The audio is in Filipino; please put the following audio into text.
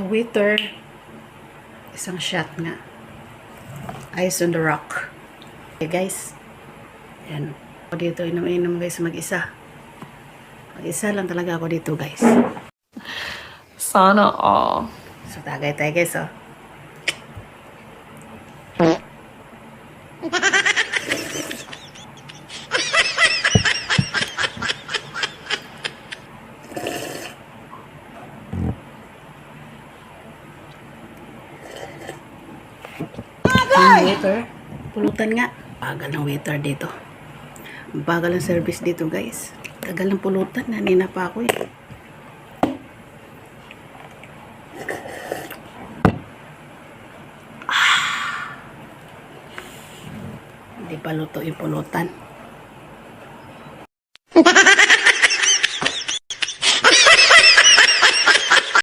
Waiter, isang shot nga. Ice on the rock. Okay guys, yan. Ako dito inom-inom guys mag-isa. Mag-isa lang talaga ako dito guys. Sana all. So tagay tayo guys oh. Yung waiter, pulutan nga. Bagal ng waiter dito. Bagal ng service dito guys. Tagal ng pulutan, nanina pa ako eh. Hindi pa luto yung pulutan.